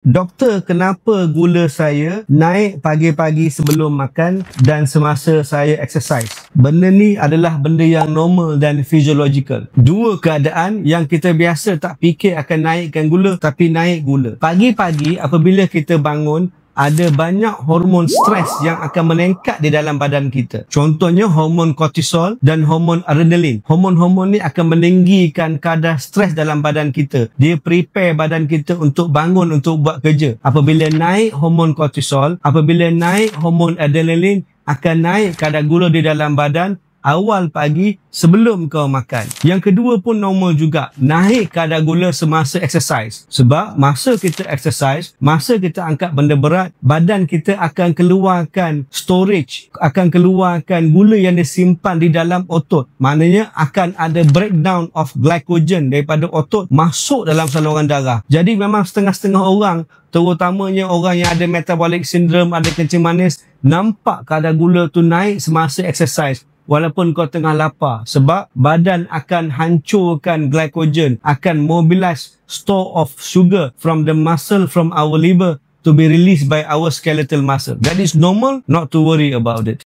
Doktor, kenapa gula saya naik pagi-pagi sebelum makan dan semasa saya exercise? Benda ni adalah benda yang normal dan physiological. Dua keadaan yang kita biasa tak fikir akan naikkan gula, tapi naik gula. Pagi-pagi apabila kita bangun, ada banyak hormon stres yang akan meningkat di dalam badan kita. Contohnya hormon kortisol dan hormon adrenalin. Hormon-hormon ni akan meninggikan kadar stres dalam badan kita. Dia prepare badan kita untuk bangun, untuk buat kerja. Apabila naik hormon kortisol, apabila naik hormon adrenalin, akan naik kadar gula di dalam badan awal pagi sebelum kau makan. Yang kedua pun normal juga, naik kadar gula semasa exercise. Sebab masa kita exercise, masa kita angkat benda berat, badan kita akan keluarkan storage, akan keluarkan gula yang disimpan di dalam otot. Maknanya akan ada breakdown of glycogen daripada otot masuk dalam saluran darah. Jadi memang setengah-setengah orang, terutamanya orang yang ada metabolic syndrome, ada kencing manis, nampak kadar gula tu naik semasa exercise walaupun kau tengah lapar, sebab badan akan hancurkan glycogen, akan mobilize store of sugar from the muscle, from our liver to be released by our skeletal muscle. That is normal, not to worry about it.